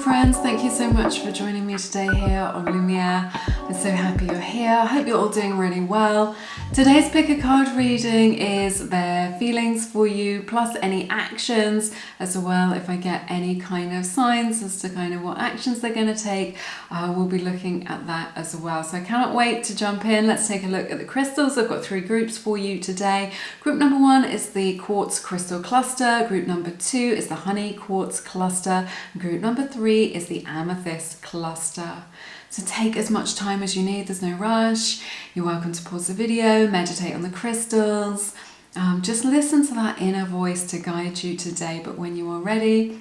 friends, thank you so much for joining me today here on Lumiere. I'm so happy you're here. I hope you're all doing really well. Today's pick a card reading is their feelings for you, plus any actions as well. If I get any kind of signs as to kind of what actions they're going to take, we'll be looking at that as well. So I cannot wait to jump in. Let's take a look at the crystals. I've got 3 groups for you today. Group number 1 is the quartz crystal cluster. Group number 2 is the honey quartz cluster. And group number 3 is the amethyst cluster. So take as much time as you need, there's no rush. You're welcome to pause the video, meditate on the crystals. Just listen to that inner voice to guide you today. But when you are ready,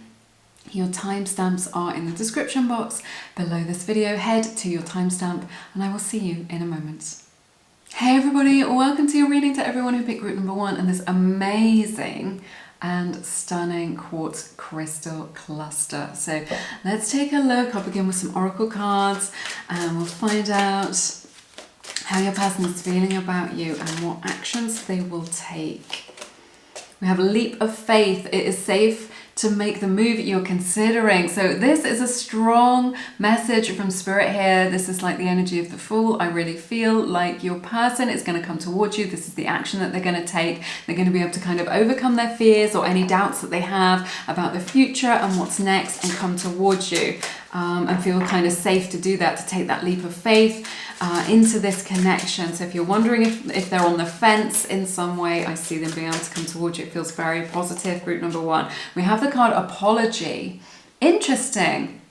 your timestamps are in the description box below this video. Head to your timestamp and I will see you in a moment. Hey everybody, welcome to your reading, to everyone who picked group number 1 and this amazing and stunning quartz crystal cluster. So let's take a look. I'll begin with some oracle cards and we'll find out how your person is feeling about you and what actions they will take. We have a leap of faith. It is safe to make the move you're considering. So this is a strong message from spirit here. This is like the energy of the Fool. I really feel like your person is going to come towards you. This is the action that they're going to take. They're going to be able to kind of overcome their fears or any doubts that they have about the future and what's next and come towards you. And feel kind of safe to do that, to take that leap of faith into this connection. So if you're wondering if they're on the fence in some way, I see them being able to come towards you. It feels very positive. Group number 1. We have the card apology. Interesting.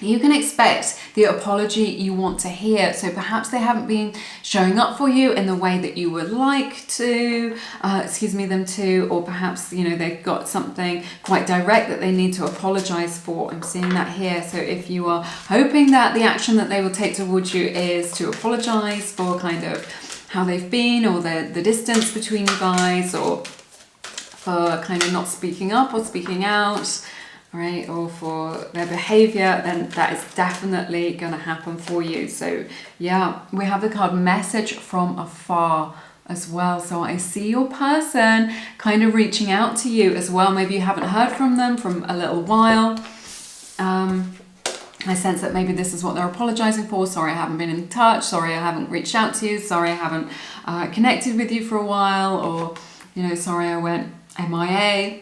You can expect the apology you want to hear. So perhaps they haven't been showing up for you in the way that you would like to, them to, or perhaps, you know, they've got something quite direct that they need to apologize for. I'm seeing that here. So if you are hoping that the action that they will take towards you is to apologize for kind of how they've been or the distance between you guys, or for kind of not speaking up or speaking out, right, or for their behavior, then that is definitely going to happen for you. So yeah, we have the card message from afar as well. So I see your person kind of reaching out to you as well. Maybe you haven't heard from them from a little while. I sense that maybe this is what they're apologizing for. Sorry, I haven't been in touch. Sorry, I haven't reached out to you. Sorry, I haven't connected with you for a while. Or, you know, sorry, I went MIA.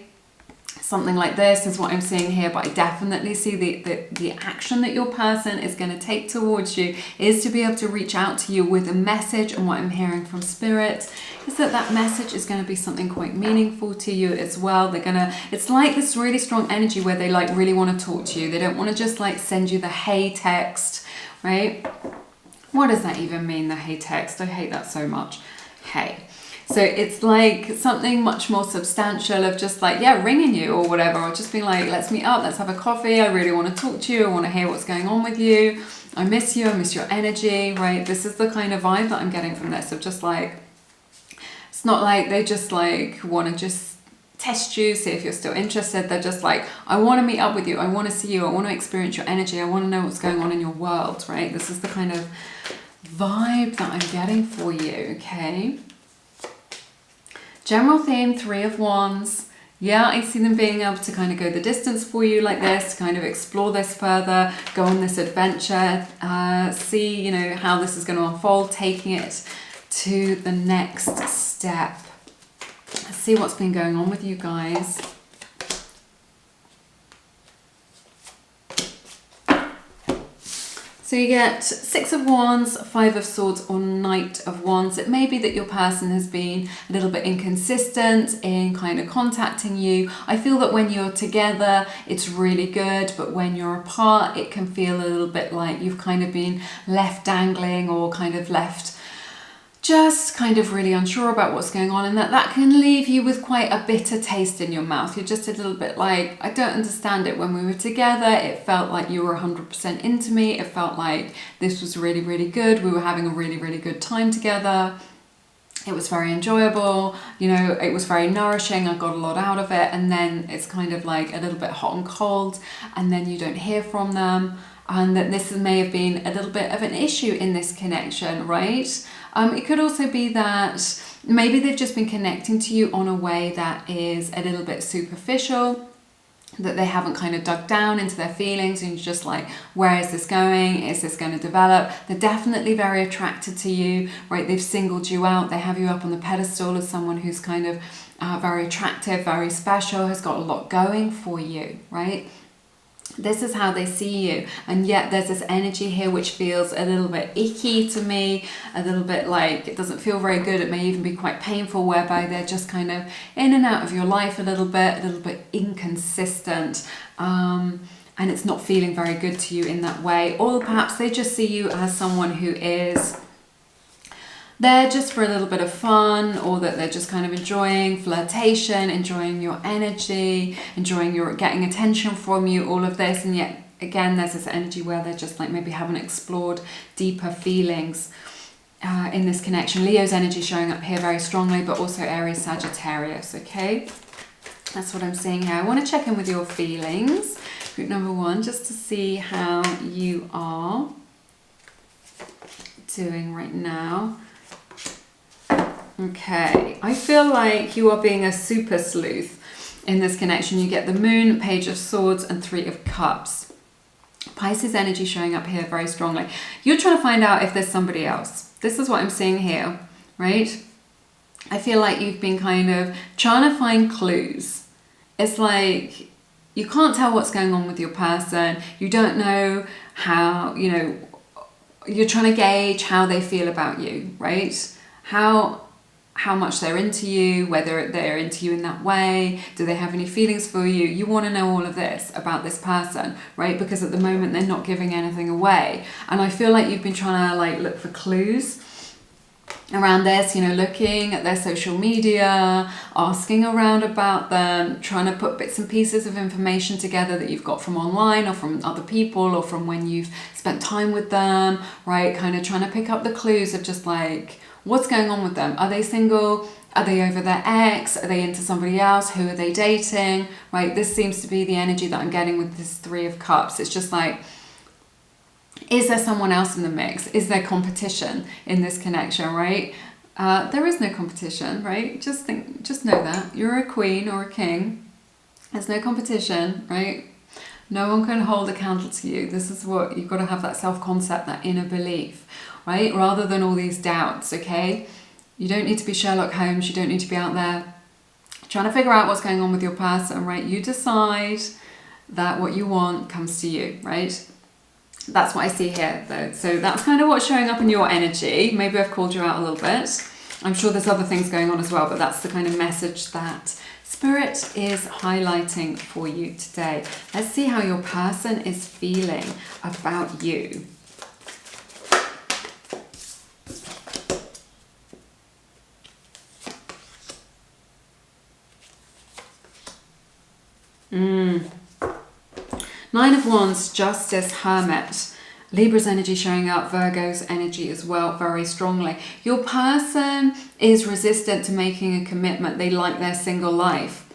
Something like this is what I'm seeing here, but I definitely see the action that your person is going to take towards you is to be able to reach out to you with a message. And what I'm hearing from spirit is that message is going to be something quite meaningful to you as well. It's like this really strong energy where they like really want to talk to you. They don't want to just like send you the hey text, right? What does that even mean, the hey text? I hate that so much. Hey. So it's like something much more substantial of just like, yeah, ringing you or whatever, or just being like, let's meet up, let's have a coffee. I really want to talk to you. I want to hear what's going on with you. I miss you. I miss your energy, right? This is the kind of vibe that I'm getting from this, of just like, it's not like they just like want to just test you, see if you're still interested. They're just like, I want to meet up with you. I want to see you. I want to experience your energy. I want to know what's going on in your world, right? This is the kind of vibe that I'm getting for you, okay? General theme, 3 of Wands. Yeah, I see them being able to kind of go the distance for you like this, kind of explore this further, go on this adventure, see, you know, how this is going to unfold, taking it to the next step. Let's see what's been going on with you guys. So you get 6 of Wands, 5 of Swords, or Knight of Wands. It may be that your person has been a little bit inconsistent in kind of contacting you. I feel that when you're together, it's really good, but when you're apart, it can feel a little bit like you've kind of been left dangling, or kind of left just kind of really unsure about what's going on, and that can leave you with quite a bitter taste in your mouth. You're just a little bit like, I don't understand it. When we were together, it felt like you were 100% into me. It felt like this was really, really good. We were having a really, really good time together. It was very enjoyable, you know, it was very nourishing. I got a lot out of it. And then it's kind of like a little bit hot and cold, and then you don't hear from them. And that this may have been a little bit of an issue in this connection, right? It could also be that maybe they've just been connecting to you on a way that is a little bit superficial. that they haven't kind of dug down into their feelings, and you're just like, where is this going? Is this going to develop? They're definitely very attracted to you, right? They've singled you out. They have you up on the pedestal as someone who's kind of very attractive, very special, has got a lot going for you, right? This is how they see you, and yet there's this energy here which feels a little bit icky to me, a little bit like it doesn't feel very good. It may even be quite painful, whereby they're just kind of in and out of your life a little bit inconsistent, and it's not feeling very good to you in that way. Or perhaps they just see you as someone who is there just for a little bit of fun, or that they're just kind of enjoying flirtation, enjoying your energy, enjoying your getting attention from you, all of this. And yet again, there's this energy where they're just like maybe haven't explored deeper feelings in this connection. Leo's energy showing up here very strongly, but also Aries, Sagittarius, okay? That's what I'm seeing here. I want to check in with your feelings, group number 1, just to see how you are doing right now. Okay, I feel like you are being a super sleuth in this connection. You get the Moon, Page of Swords, and 3 of Cups. Pisces energy showing up here very strongly. You're trying to find out if there's somebody else. This is what I'm seeing here, right? I feel like you've been kind of trying to find clues. It's like you can't tell what's going on with your person. You don't know how, you know, you're trying to gauge how they feel about you, right? How much they're into you, whether they're into you in that way, do they have any feelings for you? You want to know all of this about this person, right? Because at the moment they're not giving anything away. And I feel like you've been trying to like look for clues around this, you know, looking at their social media, asking around about them, trying to put bits and pieces of information together that you've got from online or from other people or from when you've spent time with them, right? Kind of trying to pick up the clues of just like, what's going on with them? Are they single? Are they over their ex? Are they into somebody else? Who are they dating? Right? This seems to be the energy that I'm getting with this 3 of Cups. It's just like, is there someone else in the mix? Is there competition in this connection, right? There is no competition, right? Just know that. You're a queen or a king. There's no competition, right? No one can hold a candle to you. This is what you've got to have, that self-concept, that inner belief, right? Rather than all these doubts, okay? You don't need to be Sherlock Holmes. You don't need to be out there trying to figure out what's going on with your person, right? You decide that what you want comes to you, right? That's what I see here, though. So that's kind of what's showing up in your energy. Maybe I've called you out a little bit. I'm sure there's other things going on as well, but that's the kind of message that Spirit is highlighting for you today. Let's see how your person is feeling about you. Nine of Wands, Justice, Hermit. Libra's energy showing up, Virgo's energy as well, very strongly. Your person is resistant to making a commitment. They like their single life.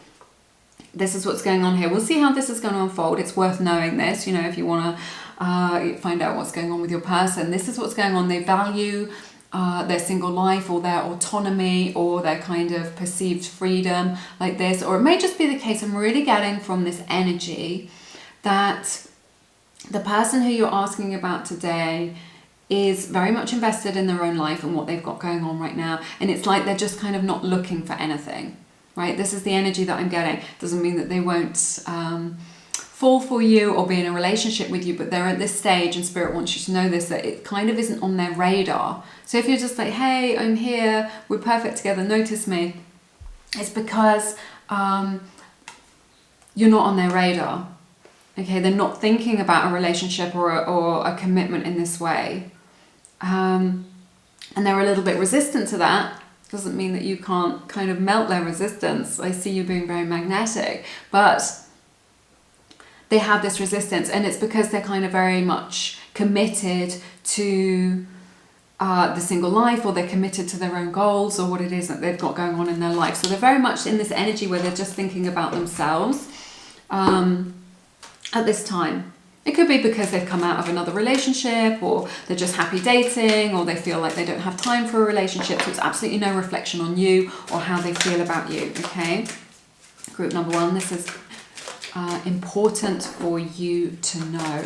This is what's going on here. We'll see how this is going to unfold. It's worth knowing this, you know, if you want to find out what's going on with your person. This is what's going on. They value their single life or their autonomy or their kind of perceived freedom like this. Or it may just be the case, I'm really getting from this energy that the person who you're asking about today is very much invested in their own life and what they've got going on right now. And it's like they're just kind of not looking for anything, right? This is the energy that I'm getting. Doesn't mean that they won't fall for you or be in a relationship with you, but they're at this stage, and Spirit wants you to know this, that it kind of isn't on their radar. So if you're just like, hey, I'm here, we're perfect together, notice me, it's because you're not on their radar. Okay, they're not thinking about a relationship or a commitment in this way. And they're a little bit resistant to that. Doesn't mean that you can't kind of melt their resistance. I see you being very magnetic, but they have this resistance, and it's because they're kind of very much committed to the single life, or they're committed to their own goals or what it is that they've got going on in their life. So they're very much in this energy where they're just thinking about themselves. At this time, it could be because they've come out of another relationship, or they're just happy dating, or they feel like they don't have time for a relationship. So it's absolutely no reflection on you or how they feel about you. Okay, group number 1, this is important for you to know.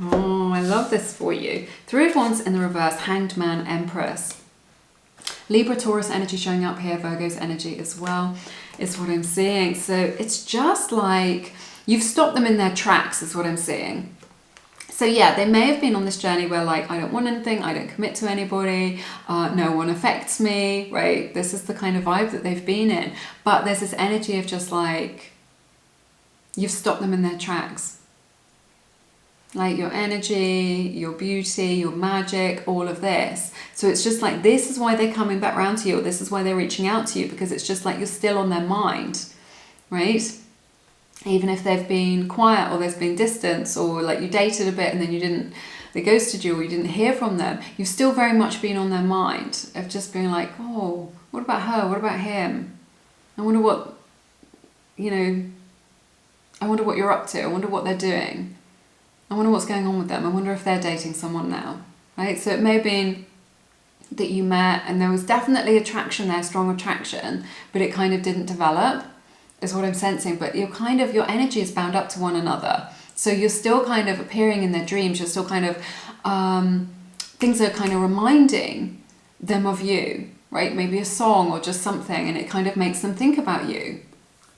Oh, I love this for you. Three of Wands in the reverse, Hanged Man, Empress. Libra, Taurus energy showing up here, Virgo's energy as well, is what I'm seeing. So it's just like you've stopped them in their tracks, is what I'm seeing. So yeah, they may have been on this journey where like, I don't want anything, I don't commit to anybody, no one affects me, right? This is the kind of vibe that they've been in. But there's this energy of just like, you've stopped them in their tracks. Like your energy, your beauty, your magic, all of this. So it's just like, this is why they're coming back round to you, or this is why they're reaching out to you, because it's just like you're still on their mind, right? Even if they've been quiet or there's been distance, or like you dated a bit and then they ghosted you, or you didn't hear from them, you've still very much been on their mind of just being like, oh, what about her? What about him? I wonder what, I wonder what you're up to. I wonder what they're doing. I wonder what's going on with them. I wonder if they're dating someone now, right? So it may have been that you met and there was definitely attraction there, strong attraction, but it kind of didn't develop, is what I'm sensing. But your energy is bound up to one another. So you're still kind of appearing in their dreams. You're still kind of, things are kind of reminding them of you, right? Maybe a song or just something, and it kind of makes them think about you,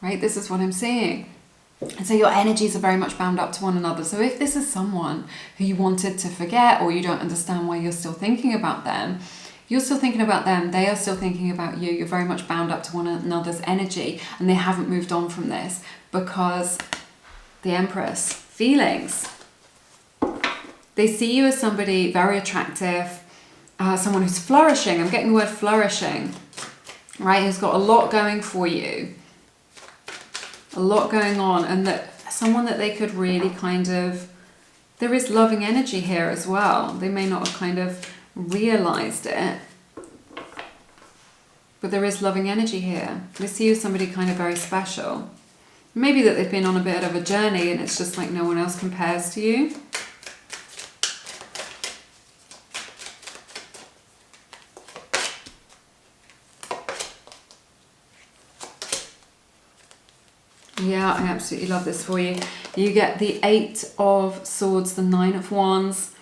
right? This is what I'm seeing. And so your energies are very much bound up to one another. So if this is someone who you wanted to forget, or you don't understand why you're still thinking about them, you're still thinking about them, they are still thinking about you, you're very much bound up to one another's energy, and they haven't moved on from this, because the Empress, feelings. They see you as somebody very attractive, someone who's flourishing. I'm getting the word flourishing, right? Who's got a lot going for you. A lot going on, and that someone that they could really kind of, there is loving energy here as well. They may not have kind of realized it, but there is loving energy here. They see you as somebody kind of very special. Maybe that they've been on a bit of a journey and it's just like no one else compares to you. Yeah, I absolutely love this for you. You get the 8 of Swords, the 9 of Wands,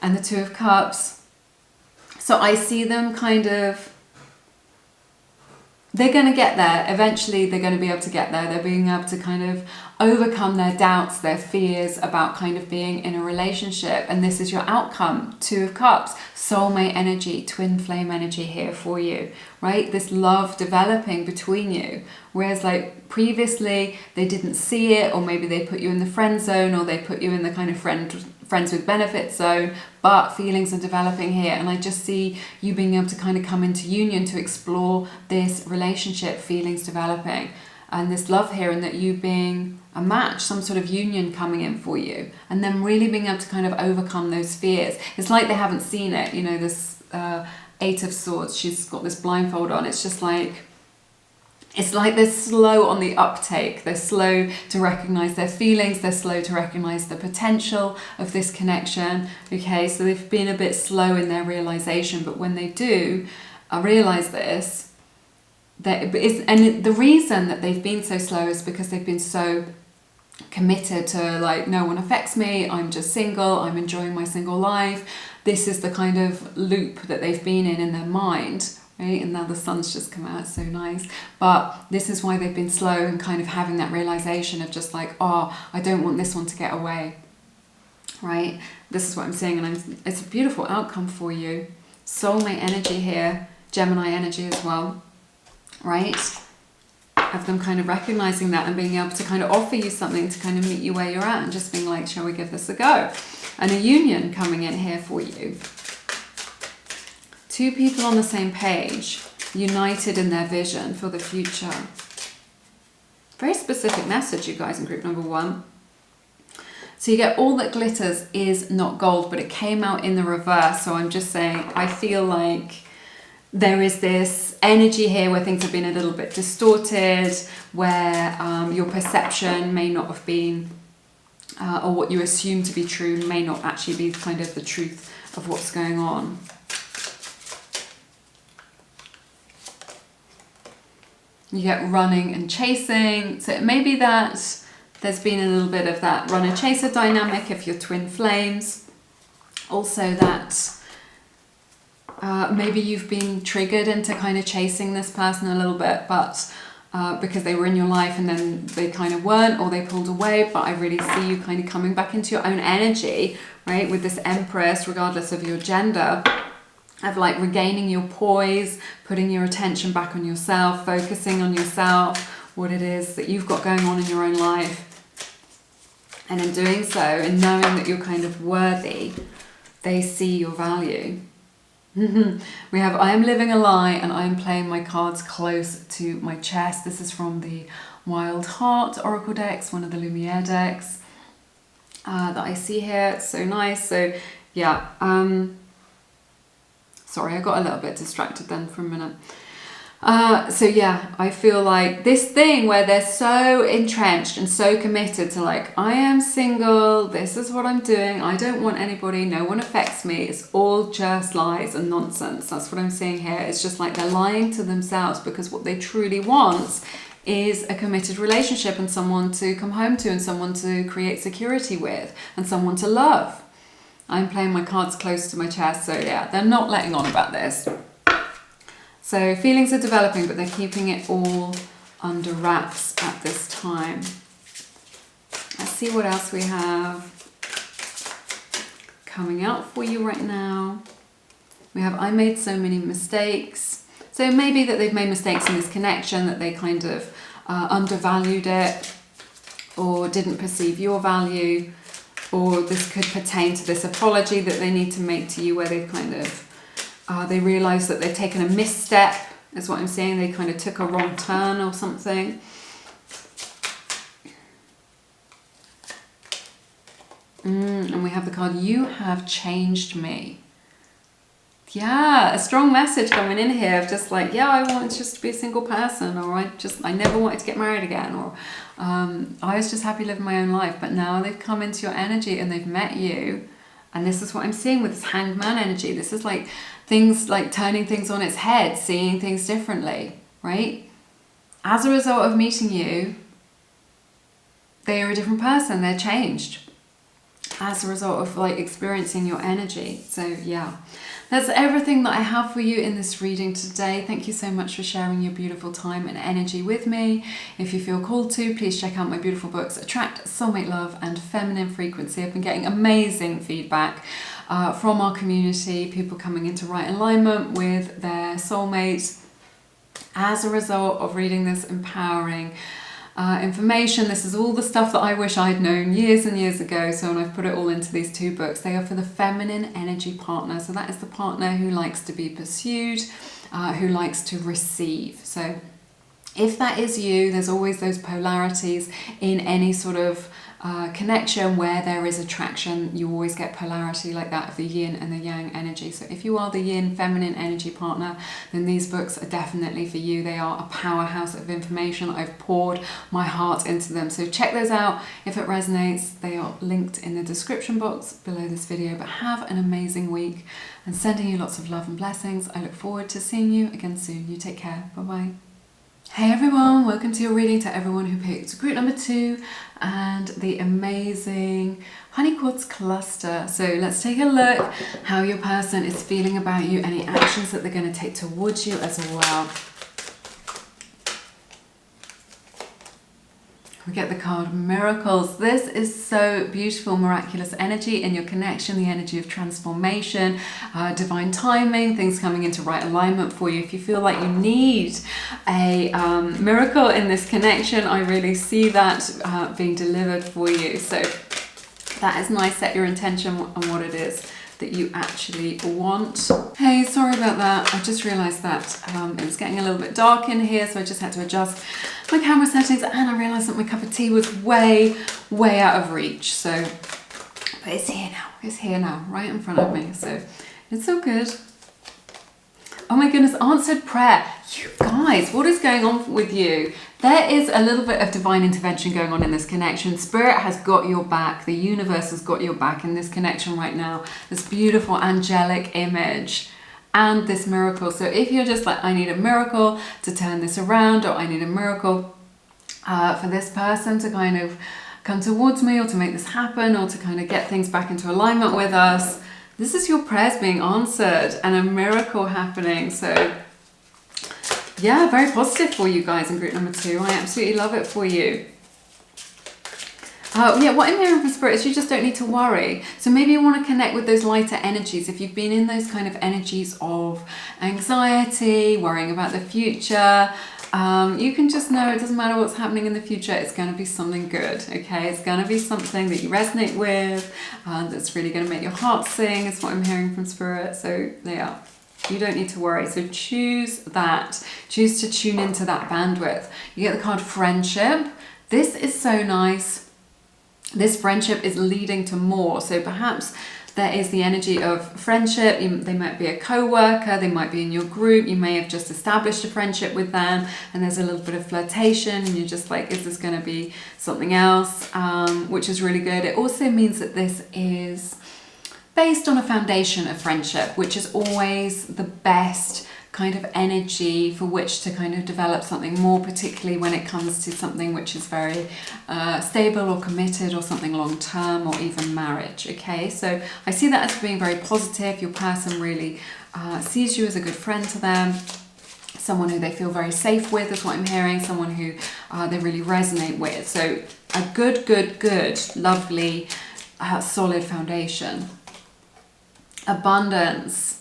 and the 2 of Cups. So I see them kind of, they're going to get there. Eventually they're going to be able to get there. They're being able to kind of overcome their doubts, their fears about kind of being in a relationship. And this is your outcome. 2 of Cups, soulmate energy, twin flame energy here for you, right? This love developing between you. Whereas like previously they didn't see it, or maybe they put you in the friend zone, or they put you in the kind of friends with benefits zone, but feelings are developing here. And I just see you being able to kind of come into union to explore this relationship, feelings developing, and this love here, and that you being a match, some sort of union coming in for you, and then really being able to kind of overcome those fears. It's like they haven't seen it, this 8 of Swords, she's got this blindfold on. It's just like, it's like they're slow on the uptake. They're slow to recognize their feelings. They're slow to recognize the potential of this connection. Okay, so they've been a bit slow in their realization, but when they do realize this, and the reason that they've been so slow is because they've been so committed to like, no one affects me, I'm just single, I'm enjoying my single life. This is the kind of loop that they've been in their mind. Right? And now the sun's just come out, it's so nice. But this is why they've been slow and kind of having that realization of just like, oh, I don't want this one to get away. Right? This is what I'm saying, and it's a beautiful outcome for you. Soulmate energy here, Gemini energy as well. Right? Of them kind of recognizing that and being able to kind of offer you something to kind of meet you where you're at, and just being like, shall we give this a go? And a union coming in here for you. 2 people on the same page, united in their vision for the future. Very specific message, you guys, in group number 1. So you get all that glitters is not gold, but it came out in the reverse. So I'm just saying, I feel like there is this energy here where things have been a little bit distorted, where your perception may not have been or what you assume to be true may not actually be kind of the truth of what's going on. You get running and chasing. So it may be that there's been a little bit of that runner-chaser dynamic if you're twin flames. Also that maybe you've been triggered into kind of chasing this person a little bit, but because they were in your life and then they kind of weren't, or they pulled away. But I really see you kind of coming back into your own energy, right? With this Empress, regardless of your gender, of like regaining your poise, putting your attention back on yourself, focusing on yourself, what it is that you've got going on in your own life. And in doing so, and knowing that you're kind of worthy, they see your value. We have, I am living a lie and I am playing my cards close to my chest. This is from the Wild Heart Oracle decks, one of the Lumiere decks that I see here. It's so nice. So yeah, sorry, I got a little bit distracted then for a minute. So yeah, I feel like this thing where they're so entrenched and so committed to like, I am single, this is what I'm doing, I don't want anybody, no one affects me, it's all just lies and nonsense. That's what I'm seeing here. It's just like they're lying to themselves, because what they truly want is a committed relationship and someone to come home to and someone to create security with and someone to love. I'm playing my cards close to my chest, so yeah, they're not letting on about this. So feelings are developing, but they're keeping it all under wraps at this time. Let's see what else we have coming out for you right now. We have, I made so many mistakes. So maybe that they've made mistakes in this connection, that they kind of undervalued it or didn't perceive your value, or this could pertain to this apology that they need to make to you, where they've kind of they realise that they've taken a misstep, is what I'm saying. They kind of took a wrong turn or something. And we have the card, you have changed me. Yeah, a strong message coming in here of just like, yeah, I want just to be a single person, or I never wanted to get married again, or I was just happy living my own life. But now they've come into your energy and they've met you. And this is what I'm seeing with this Hanged Man energy. This is like things like turning things on its head, seeing things differently, right? As a result of meeting you, they are a different person. They're changed as a result of like experiencing your energy. So yeah, that's everything that I have for you in this reading today. Thank you so much for sharing your beautiful time and energy with me. If you feel called to, please check out my beautiful books, Attract, Soulmate Love and Feminine Frequency. I've been getting amazing feedback from our community, people coming into right alignment with their soulmates as a result of reading this empowering information. This is all the stuff that I wish I'd known years and years ago. So when I've put it all into these two books, they are for the feminine energy partner. So that is the partner who likes to be pursued, who likes to receive. So if that is you, there's always those polarities in any sort of connection where there is attraction. You always get polarity like that of the yin and the yang energy. So if you are the yin feminine energy partner, then these books are definitely for you. They are a powerhouse of information. I've poured my heart into them. So check those out if it resonates. They are linked in the description box below this video. But have an amazing week and sending you lots of love and blessings. I look forward to seeing you again soon. You take care. Bye-bye. Hey everyone, welcome to your reading. To everyone who picked group number 2 and the amazing honey quartz cluster. So let's take a look how your person is feeling about you, any actions that they're going to take towards you as well. We get the card Miracles. This is so beautiful, miraculous energy in your connection, the energy of transformation, divine timing, things coming into right alignment for you. If you feel like you need a miracle in this connection, I really see that being delivered for you. So that is nice. Set your intention on what it is that you actually want. Hey, sorry about that. I just realized that it was getting a little bit dark in here, so I just had to adjust my camera settings, and I realized that my cup of tea was way out of reach. So, but it's here now, right in front of me, so it's all good. Oh my goodness, answered prayer. You guys, what is going on with you? There is a little bit of divine intervention going on in this connection. Spirit has got your back. The universe has got your back in this connection right now. This beautiful angelic image and this miracle. So if you're just like, I need a miracle to turn this around, or I need a miracle for this person to kind of come towards me, or to make this happen, or to kind of get things back into alignment with us, this is your prayers being answered and a miracle happening. So yeah, very positive for you guys in group number 2. I absolutely love it for you. Yeah, what I'm hearing from Spirit is you just don't need to worry. So maybe you want to connect with those lighter energies. If you've been in those kind of energies of anxiety, worrying about the future, you can just know it doesn't matter what's happening in the future, it's going to be something good, okay? It's going to be something that you resonate with, that's really going to make your heart sing, is what I'm hearing from Spirit. So yeah, you don't need to worry. So choose that. Choose to tune into that bandwidth. You get the card Friendship. This is so nice. This friendship is leading to more. So perhaps there is the energy of friendship. They might be a co-worker, they might be in your group, you may have just established a friendship with them, and there's a little bit of flirtation, and you're just like, is this going to be something else? Which is really good. It also means that this is based on a foundation of friendship, which is always the best kind of energy for which to kind of develop something more, particularly when it comes to something which is very stable or committed, or something long term, or even marriage. Okay, so I see that as being very positive. Your person really sees you as a good friend to them, someone who they feel very safe with, is what I'm hearing, someone who they really resonate with. So a good, lovely, solid foundation. Abundance.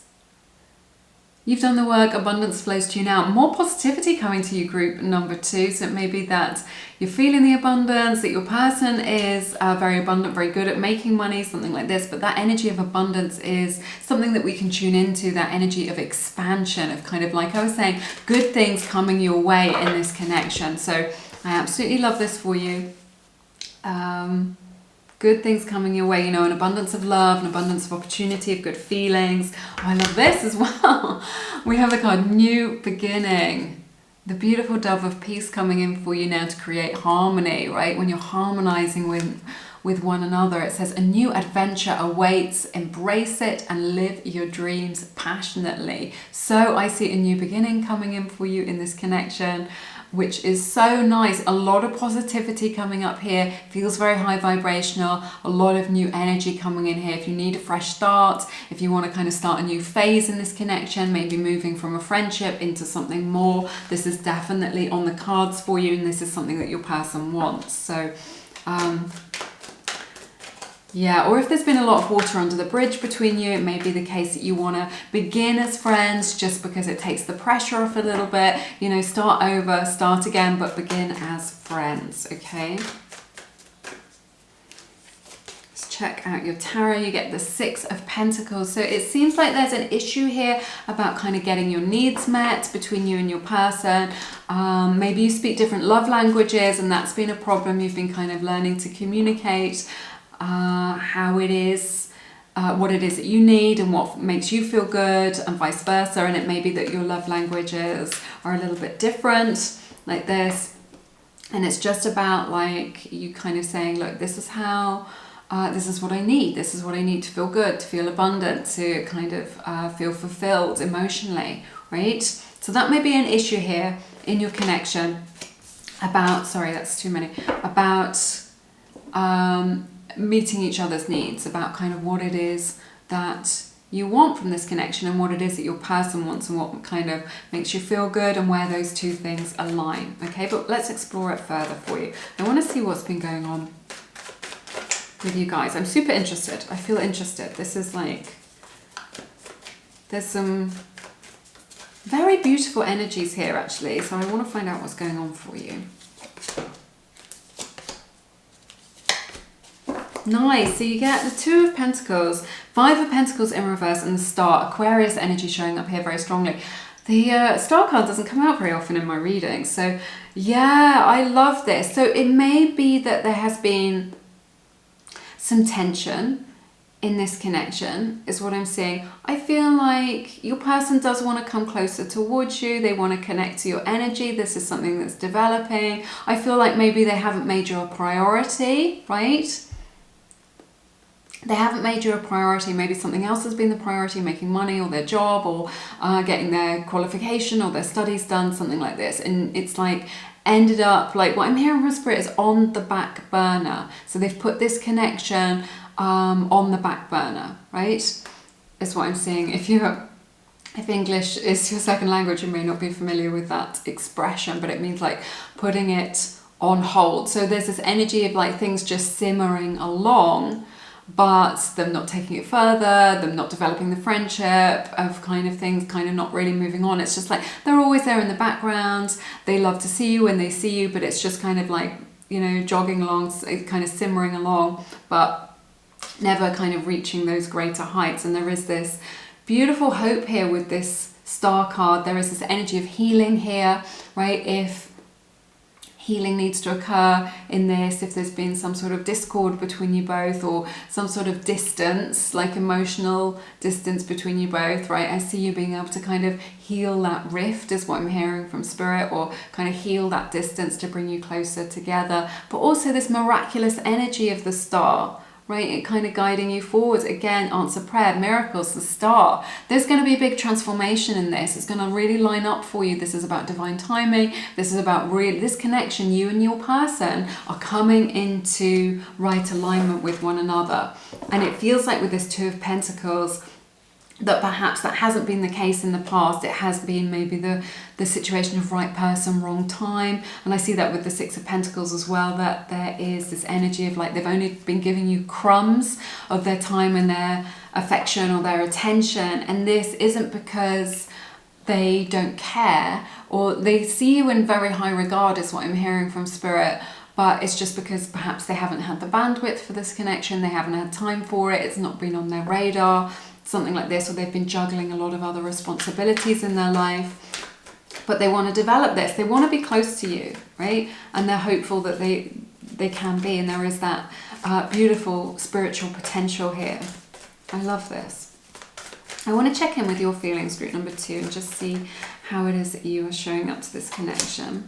You've done the work, abundance flows to you now. More positivity coming to you, group number 2. So it may be that you're feeling the abundance, that your person is very abundant, very good at making money, something like this. But that energy of abundance is something that we can tune into, that energy of expansion, of kind of, like I was saying, good things coming your way in this connection. So I absolutely love this for you. Good things coming your way, you know, an abundance of love, an abundance of opportunity, of good feelings. Oh, I love this as well. We have the card New Beginning. The beautiful dove of peace coming in for you now to create harmony, right? When you're harmonizing with one another, it says a new adventure awaits. Embrace it and live your dreams passionately. So I see a new beginning coming in for you in this connection, which is so nice. A lot of positivity coming up here. Feels very high vibrational. A lot of new energy coming in here. If you need a fresh start, if you want to kind of start a new phase in this connection, maybe moving from a friendship into something more, this is definitely on the cards for you, and this is something that your person wants. So yeah, or if there's been a lot of water under the bridge between you, it may be the case that you want to begin as friends just because it takes the pressure off a little bit. You know, start over, start again, but begin as friends, okay? Let's check out your tarot. You get the 6 of Pentacles. So it seems like there's an issue here about kind of getting your needs met between you and your person. Maybe you speak different love languages, and that's been a problem. You've been kind of learning to communicate how it is, what it is that you need and what makes you feel good, and vice versa. And it may be that your love languages are a little bit different, like this, and it's just about like you kind of saying, look, this is how this is what I need. This is what I need to feel good, to feel abundant, to kind of feel fulfilled emotionally, right? So that may be an issue here in your connection about, sorry, that's too many, about meeting each other's needs, about kind of what it is that you want from this connection, and what it is that your person wants, and what kind of makes you feel good, and where those two things align. Okay, but let's explore it further for you. I want to see what's been going on with you guys. I'm super interested. I feel interested. This is like, there's some very beautiful energies here actually, so I want to find out what's going on for you. Nice, so you get the 2 of Pentacles, 5 of Pentacles in reverse, and the Star. Aquarius energy showing up here very strongly. The Star card doesn't come out very often in my reading, so yeah, I love this. So it may be that there has been some tension in this connection is what I'm seeing. I feel like your person does want to come closer towards you. They want to connect to your energy. This is something that's developing. I feel like maybe they haven't made you a priority, right? They haven't made you a priority. Maybe something else has been the priority, making money or their job or getting their qualification or their studies done, something like this. And it's like ended up, like what I'm hearing from Spirit is on the back burner. So they've put this connection on the back burner, right? Is what I'm seeing. If English is your second language, you may not be familiar with that expression, but it means like putting it on hold. So there's this energy of like things just simmering along, but them not taking it further, them not developing the friendship, of kind of things kind of not really moving on. It's just like they're always there in the background. They love to see you when they see you, but it's just kind of like, you know, jogging along, kind of simmering along, but never kind of reaching those greater heights. And there is this beautiful hope here with this star card. There is this energy of healing here, right? If healing needs to occur in this, if there's been some sort of discord between you both or some sort of distance, like emotional distance between you both, right? I see you being able to kind of heal that rift is what I'm hearing from Spirit, or kind of heal that distance to bring you closer together. But also this miraculous energy of the star, right? It kind of guiding you forward. Again, answer prayer, miracles, the star. There's going to be a big transformation in this. It's going to really line up for you. This is about divine timing. This is about really this connection. You and your person are coming into right alignment with one another. And it feels like with this Two of Pentacles, that perhaps that hasn't been the case in the past. It has been maybe the situation of right person, wrong time. And I see that with the Six of Pentacles as well, that there is this energy of like they've only been giving you crumbs of their time and their affection or their attention. And this isn't because they don't care, or they see you in very high regard is what I'm hearing from Spirit. But it's just because perhaps they haven't had the bandwidth for this connection. They haven't had time for it. It's not been on their radar. Something like this, or they've been juggling a lot of other responsibilities in their life, but they want to develop this. They want to be close to you, right? And they're hopeful that they can be, and there is that beautiful spiritual potential here. I love this. I want to check in with your feelings, group number 2, and just see how it is that you are showing up to this connection.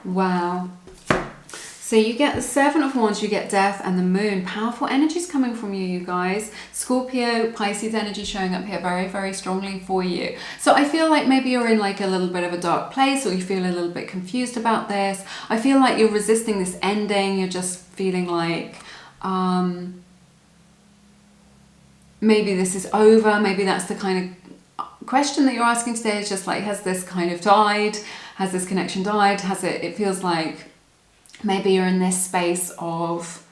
Wow. So you get the Seven of Wands, you get Death and the Moon. Powerful energies coming from you, you guys. Scorpio, Pisces energy showing up here very, very strongly for you. So I feel like maybe you're in like a little bit of a dark place, or you feel a little bit confused about this. I feel like you're resisting this ending. You're just feeling like maybe this is over. Maybe that's the kind of question that you're asking today, is just like, has this kind of died? Has this connection died? Has it? It feels like maybe you're in this space of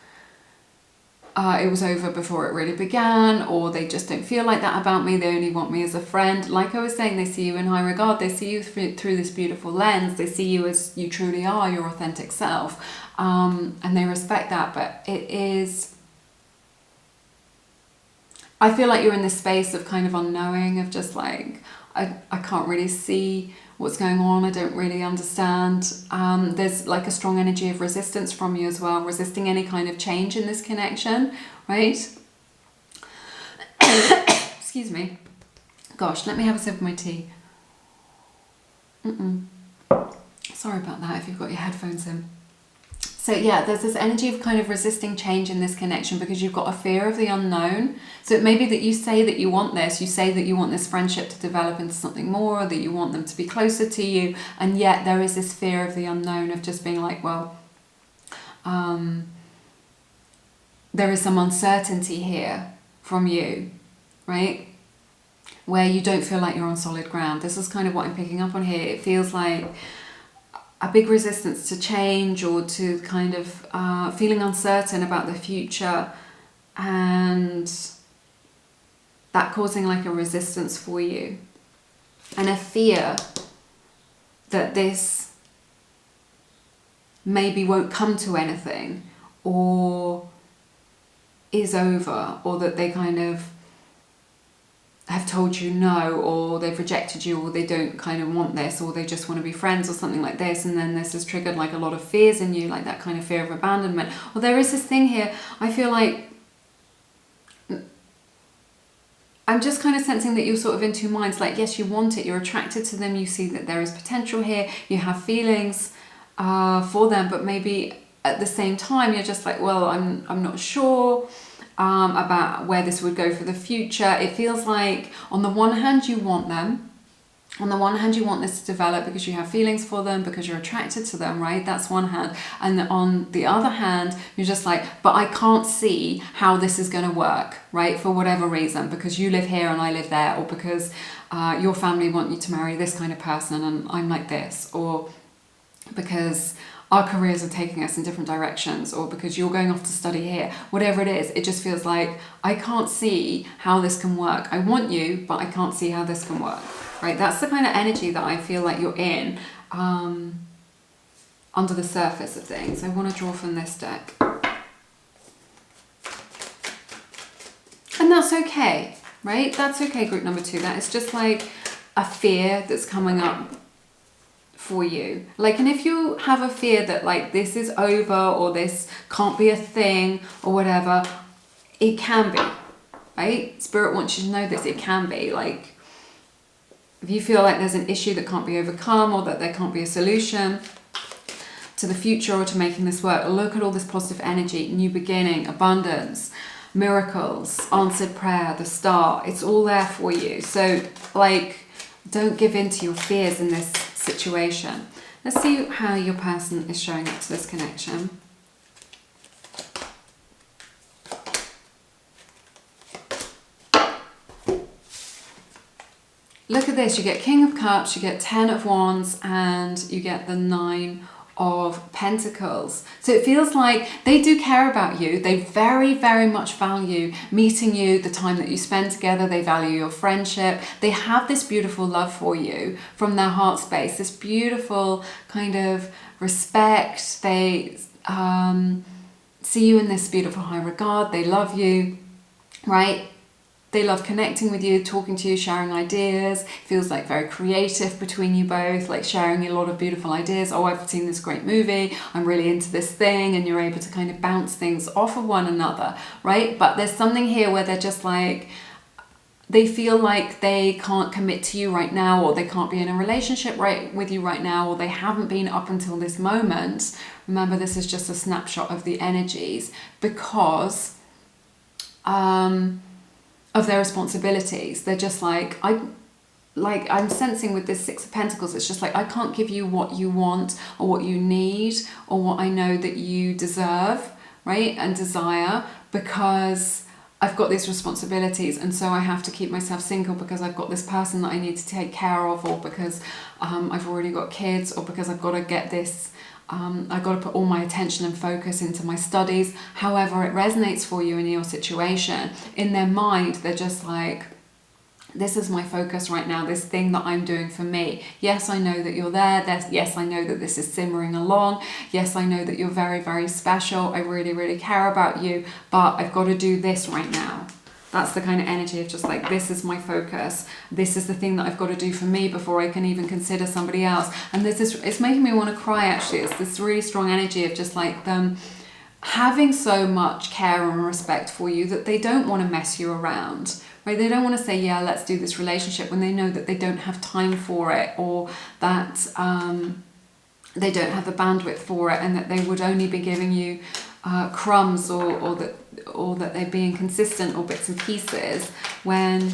it was over before it really began, or they just don't feel like that about me. They only want me as a friend. Like I was saying, they see you in high regard. They see you through this beautiful lens. They see you as you truly are, your authentic self, and they respect that. But it is, I feel like you're in this space of kind of unknowing, of just like, I can't really see what's going on. I don't really understand. There's like a strong energy of resistance from you as well, resisting any kind of change in this connection, right? Excuse me. Gosh, let me have a sip of my tea. Sorry about that if you've got your headphones in. So yeah, there's this energy of kind of resisting change in this connection because you've got a fear of the unknown. So it may be that you say that you want this, you say that you want this friendship to develop into something more, or that you want them to be closer to you, and yet there is this fear of the unknown, of just being like, well, there is some uncertainty here from you, right? Where you don't feel like you're on solid ground. This is kind of what I'm picking up on here. It feels like a big resistance to change, or to kind of feeling uncertain about the future, and that causing like a resistance for you, and a fear that this maybe won't come to anything, or is over, or that they kind of have told you no, or they've rejected you, or they don't kind of want this, or they just want to be friends or something like this, and then this has triggered like a lot of fears in you, like that kind of fear of abandonment. Or there is this thing here, I feel like I'm just kind of sensing that you're sort of in two minds. Like, yes, you want it, you're attracted to them, you see that there is potential here, you have feelings for them, but maybe at the same time you're just like, well, I'm not sure about where this would go for the future. It feels like on the one hand you want them, on the one hand you want this to develop because you have feelings for them, because you're attracted to them, right? That's one hand. And on the other hand, you're just like, but I can't see how this is going to work, right? For whatever reason, because you live here and I live there, or because your family want you to marry this kind of person and I'm like this, or because our careers are taking us in different directions, or because you're going off to study here, whatever it is, it just feels like I can't see how this can work. I want you, but I can't see how this can work, right? That's the kind of energy that I feel like you're in under the surface of things. I want to draw from this deck. And that's okay, right? That's okay, group number 2. That is just like a fear that's coming up for you. Like, and if you have a fear that like this is over, or this can't be a thing, or whatever, it can be, right? Spirit wants you to know this, it can be. Like, if you feel like there's an issue that can't be overcome, or that there can't be a solution to the future or to making this work, look at all this positive energy, new beginning, abundance, miracles, answered prayer, the star, it's all there for you. So like, don't give in to your fears in this situation. Let's see how your person is showing up to this connection. Look at this, you get King of Cups, you get 10 of Wands, and you get the 9 of Pentacles. So it feels like they do care about you. They very, very much value meeting you, the time that you spend together. They value your friendship. They have this beautiful love for you from their heart space, this beautiful kind of respect. They see you in this beautiful high regard. They love you, right? They love connecting with you, talking to you, sharing ideas. It feels like very creative between you both, like sharing a lot of beautiful ideas. Oh, I've seen this great movie, I'm really into this thing, and you're able to kind of bounce things off of one another, right? But there's something here where they're just like, they feel like they can't commit to you right now, or they can't be in a relationship with you right now, or they haven't been up until this moment. Remember, this is just a snapshot of the energies because of their responsibilities. They're just like, I'm sensing with this 6 of Pentacles, it's just like, I can't give you what you want or what you need or what I know that you deserve, right? And desire, because I've got these responsibilities, and so I have to keep myself single because I've got this person that I need to take care of, or because I've already got kids, or because I've got to get this I've got to put all my attention and focus into my studies. However it resonates for you in your situation, in their mind they're just like, this is my focus right now, this thing that I'm doing for me. Yes, I know that you're there. Yes, I know that this is simmering along. Yes, I know that you're very, very special. I really, really care about you, but I've got to do this right now. That's the kind of energy of just like, this is my focus. This is the thing that I've got to do for me before I can even consider somebody else. And there's this, it's making me want to cry actually. It's this really strong energy of just like them having so much care and respect for you that they don't want to mess you around, right? They don't want to say, yeah, let's do this relationship, when they know that they don't have time for it, or that they don't have the bandwidth for it, and that they would only be giving you crumbs, or that they're being consistent, or bits and pieces, when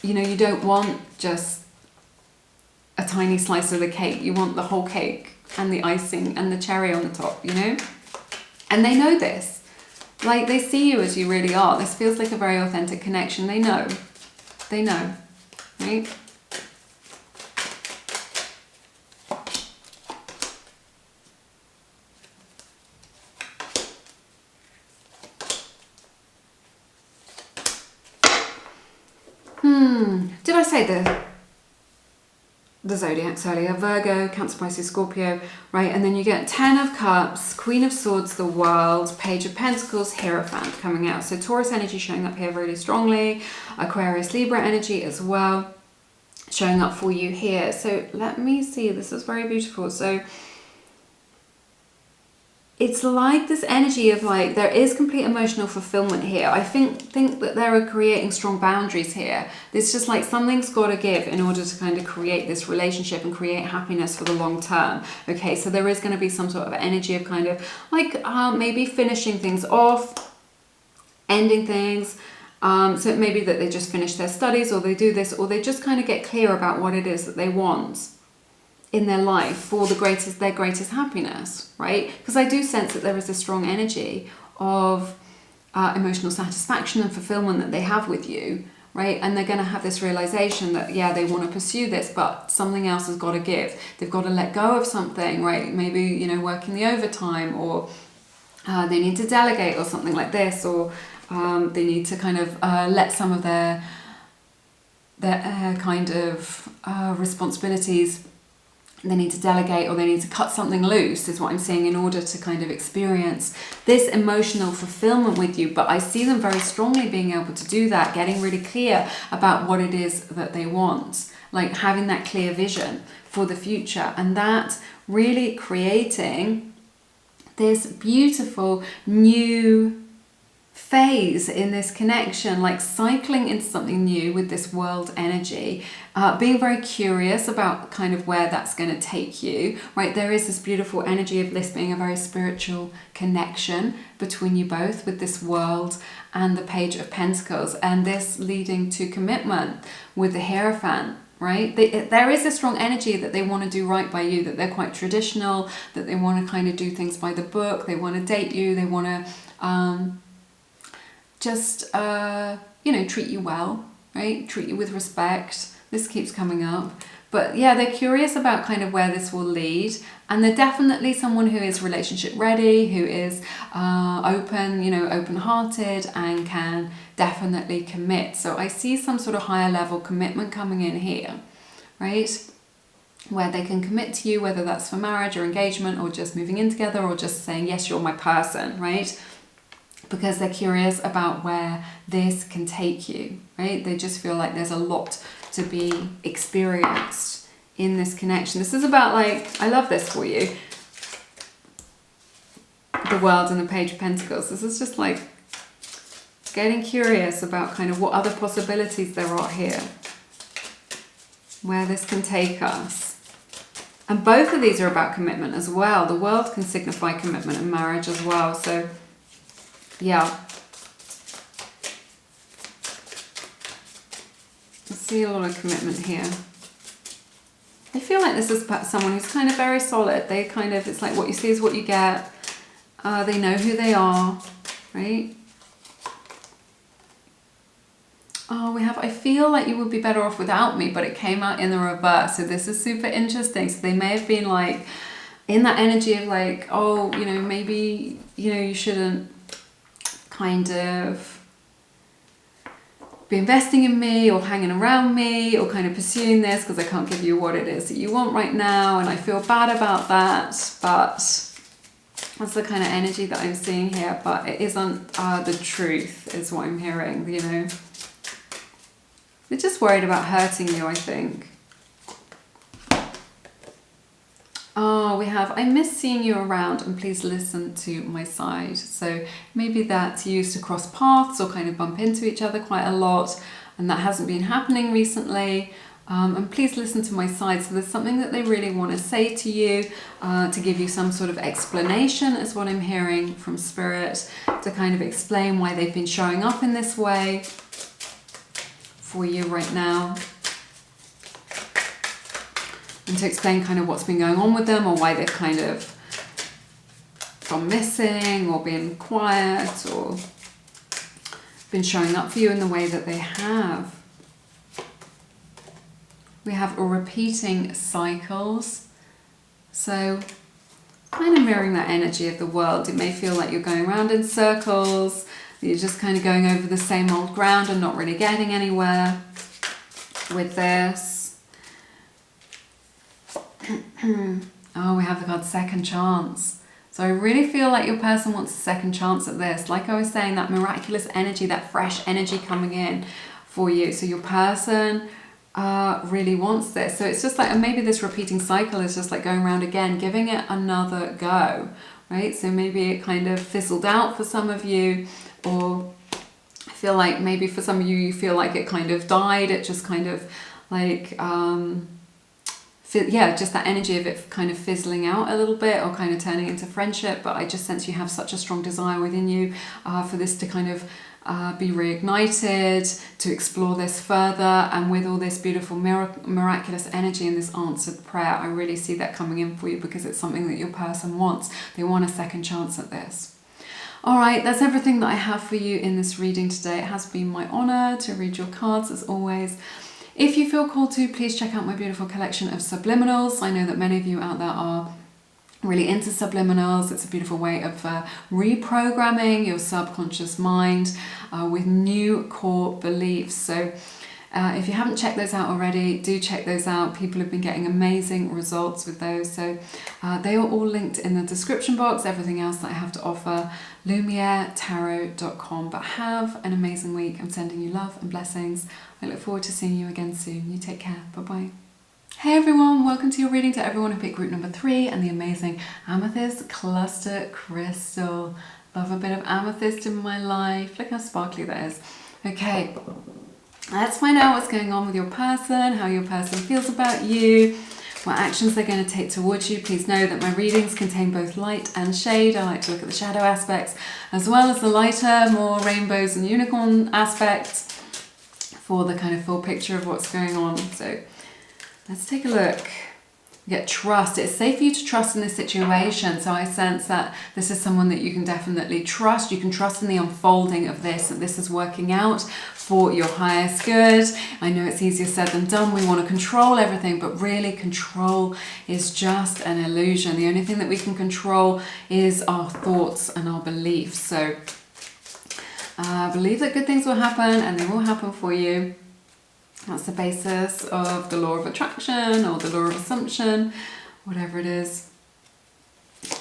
you know you don't want just a tiny slice of the cake. You want the whole cake and the icing and the cherry on the top, you know? And they know this. Like, they see you as you really are. This feels like a very authentic connection. They know, right? Did I say the the zodiacs earlier, Virgo, Cancer, Pisces, Scorpio, right? And then you get 10 of Cups, Queen of Swords, the World, Page of Pentacles, Hierophant coming out. So Taurus energy showing up here really strongly, Aquarius, Libra energy as well showing up for you here. So let me see, this is very beautiful. So it's like this energy of like, there is complete emotional fulfillment here. I think that there are creating strong boundaries here. It's just like something's got to give in order to kind of create this relationship and create happiness for the long term. Okay, so there is going to be some sort of energy of kind of like maybe finishing things off, ending things. So it may be that they just finish their studies, or they do this, or they just kind of get clear about what it is that they want in their life for their greatest happiness, right? Because I do sense that there is a strong energy of emotional satisfaction and fulfillment that they have with you, right? And they're going to have this realization that, yeah, they want to pursue this, but something else has got to give. They've got to let go of something, right? Maybe, you know, working the overtime, or they need to delegate or something like this, or they need to kind of let some of their kind of responsibilities, they need to delegate, or they need to cut something loose, is what I'm seeing, in order to kind of experience this emotional fulfillment with you. But I see them very strongly being able to do that, getting really clear about what it is that they want, like having that clear vision for the future, and that really creating this beautiful new phase in this connection, like cycling into something new with this world energy, being very curious about kind of where that's going to take you, right? There is this beautiful energy of this being a very spiritual connection between you both with this world and the Page of Pentacles, and this leading to commitment with the Hierophant, right? There is a strong energy that they want to do right by you, that they're quite traditional, that they want to kind of do things by the book, they want to date you, they want to just, you know, treat you well, right? Treat you with respect. This keeps coming up. But yeah, they're curious about kind of where this will lead. And they're definitely someone who is relationship ready, who is open, you know, open-hearted, and can definitely commit. So I see some sort of higher level commitment coming in here, right? Where they can commit to you, whether that's for marriage or engagement, or just moving in together, or just saying, yes, you're my person, right? Because they're curious about where this can take you, right? They just feel like there's a lot to be experienced in this connection. This is about, like, I love this for you. The World and the Page of Pentacles. This is just like getting curious about kind of what other possibilities there are here, where this can take us. And both of these are about commitment as well. The World can signify commitment and marriage as well. So yeah, I see a lot of commitment here. I feel like this is someone who's kind of very solid. They kind of, it's like what you see is what you get. They know who they are, right? Oh, we have, I feel like you would be better off without me, but it came out in the reverse. So this is super interesting. So they may have been like in that energy of like, oh, you know, maybe, you know, you shouldn't kind of be investing in me or hanging around me or kind of pursuing this because I can't give you what it is that you want right now, and I feel bad about that. But that's the kind of energy that I'm seeing here, but it isn't the truth is what I'm hearing, you know. They're just worried about hurting you, I think. Oh, we have, I miss seeing you around, and please listen to my side. So maybe that's used to cross paths or kind of bump into each other quite a lot, and that hasn't been happening recently. And please listen to my side. So there's something that they really want to say to you, to give you some sort of explanation is what I'm hearing from Spirit, to kind of explain why they've been showing up in this way for you right now. And to explain kind of what's been going on with them, or why they've kind of gone missing or been quiet or been showing up for you in the way that they have. We have a repeating cycles. So kind of mirroring that energy of the World. It may feel like you're going around in circles, you're just kind of going over the same old ground and not really getting anywhere with this. Oh, we have the card second chance. So I really feel like your person wants a second chance at this. Like I was saying, that miraculous energy, that fresh energy coming in for you. So your person really wants this. So it's just like, and maybe this repeating cycle is just like going around again, giving it another go, right? So maybe it kind of fizzled out for some of you, or I feel like maybe for some of you, you feel like it kind of died. It just kind of like, yeah, just that energy of it kind of fizzling out a little bit or kind of turning into friendship. But I just sense you have such a strong desire within you for this to kind of be reignited, to explore this further. And with all this beautiful miraculous energy and this answered prayer, I really see that coming in for you because it's something that your person wants. They want a second chance at this. All right, that's everything that I have for you in this reading today. It has been my honor to read your cards as always. If you feel called to, please check out my beautiful collection of subliminals. I know that many of you out there are really into subliminals. It's a beautiful way of reprogramming your subconscious mind with new core beliefs. So if you haven't checked those out already, do check those out. People have been getting amazing results with those. So they are all linked in the description box. Everything else that I have to offer, lumieretarot.com. But have an amazing week. I'm sending you love and blessings. I look forward to seeing you again soon. You take care. Bye-bye. Hey everyone, welcome to your reading to everyone who picked group number 3 and the amazing Amethyst Cluster Crystal. Love a bit of amethyst in my life. Look how sparkly that is. Okay, let's find out what's going on with your person, how your person feels about you, what actions they're going to take towards you. Please know that my readings contain both light and shade. I like to look at the shadow aspects as well as the lighter, more rainbows and unicorn aspects for the kind of full picture of what's going on. So let's take a look. Get trust. It's safe for you to trust in this situation. So I sense that this is someone that you can definitely trust. You can trust in the unfolding of this, that this is working out for your highest good. I know it's easier said than done. We want to control everything, but really control is just an illusion. The only thing that we can control is our thoughts and our beliefs. So believe that good things will happen and they will happen for you. That's the basis of the law of attraction or the law of assumption, whatever it is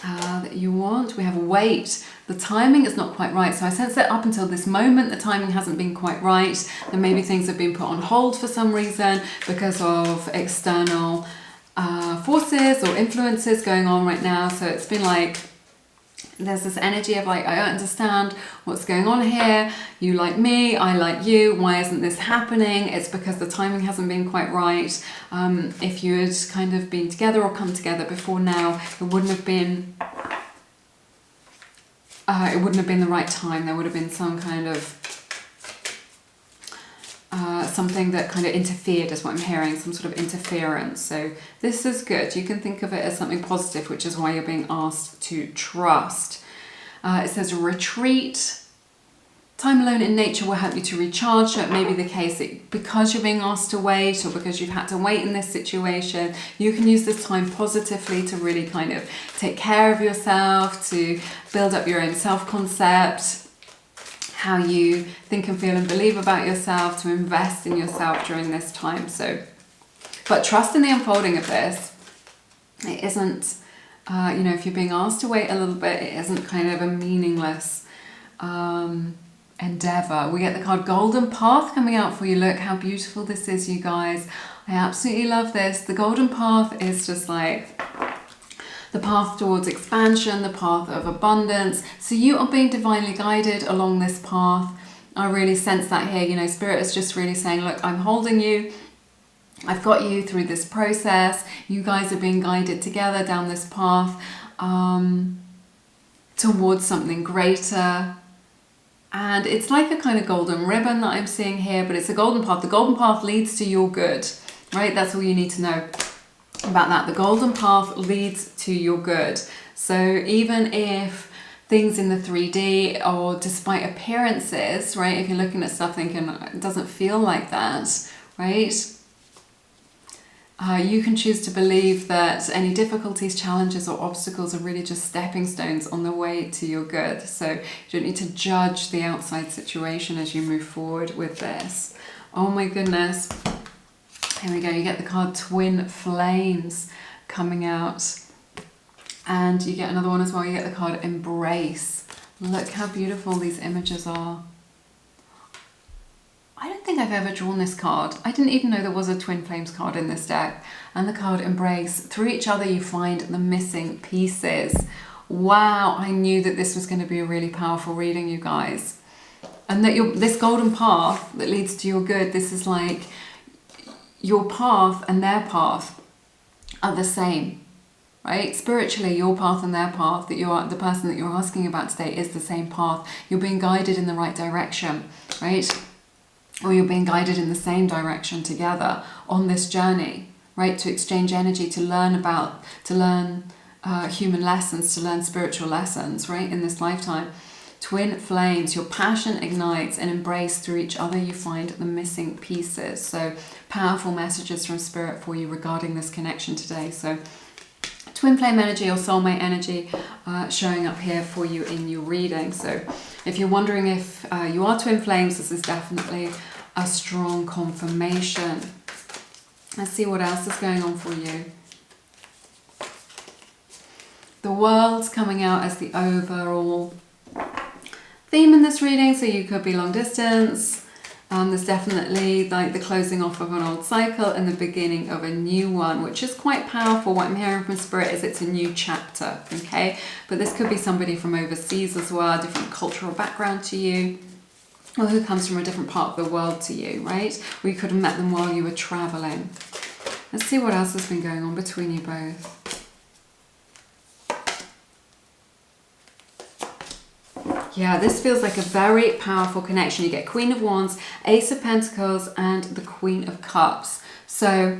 that you want. We have wait. The timing is not quite right. So I sense that up until this moment, the timing hasn't been quite right. Then maybe things have been put on hold for some reason because of external forces or influences going on right now. So it's been like, there's this energy of like, I don't understand what's going on here. You like me, I like you. Why isn't this happening? It's because the timing hasn't been quite right. If you had kind of been together or come together before now, it wouldn't have been the right time. There would have been some kind of something that kind of interfered is what I'm hearing, some sort of interference. So this is good. You can think of it as something positive, which is why you're being asked to trust. It says retreat. Time alone in nature will help you to recharge. So it may be the case that because you're being asked to wait or because you've had to wait in this situation, you can use this time positively to really kind of take care of yourself, to build up your own self-concept, how you think and feel and believe about yourself, to invest in yourself during this time. So, but trust in the unfolding of this. It isn't, if you're being asked to wait a little bit, it isn't kind of a meaningless endeavor. We get the card Golden Path coming out for you. Look how beautiful this is, you guys. I absolutely love this. The Golden Path is just like the path towards expansion, the path of abundance. So you are being divinely guided along this path. I really sense that here. Spirit is just really saying, look, I'm holding you. I've got you through this process. You guys are being guided together down this path towards something greater. And it's like a kind of golden ribbon that I'm seeing here, but it's a golden path. The golden path leads to your good, right? That's all you need to know about that. The golden path leads to your good. So even if things in the 3D or despite appearances, right, if you're looking at stuff thinking it doesn't feel like that, right, you can choose to believe that any difficulties, challenges or obstacles are really just stepping stones on the way to your good. So you don't need to judge the outside situation as you move forward with this. Oh my goodness. Here we go, you get the card Twin Flames. coming out. And you get another one as well. You get the card Embrace. Look how beautiful these images are. I don't think I've ever drawn this card. I didn't even know there was a Twin Flames card in this deck. And the card Embrace. Through each other you find the missing pieces. Wow, I knew that this was going to be a really powerful reading, you guys. And that this golden path that leads to your good, this is like your path and their path are the same. Right? Spiritually, your path and their path, that the person that you're asking about today is the same path. You're being guided in the right direction, right? Or you're being guided in the same direction together on this journey, right? To exchange energy, to learn human lessons, to learn spiritual lessons, right? In this lifetime. Twin flames, your passion ignites and embrace through each other. You find the missing pieces. So powerful messages from Spirit for you regarding this connection today. So Twin flame energy or soulmate energy showing up here for you in your reading. So if you're wondering if you are twin flames, this is definitely a strong confirmation. Let's see what else is going on for you. The World's coming out as the overall theme in this reading. So you could be long distance. There's definitely like the closing off of an old cycle and the beginning of a new one, which is quite powerful. What I'm hearing from Spirit is it's a new chapter, okay? But this could be somebody from overseas as well, different cultural background to you, or who comes from a different part of the world to you, right? Or you could have met them while you were traveling. Let's see what else has been going on between you both. Yeah, this feels like a very powerful connection. You get Queen of Wands, Ace of Pentacles, and the Queen of Cups. So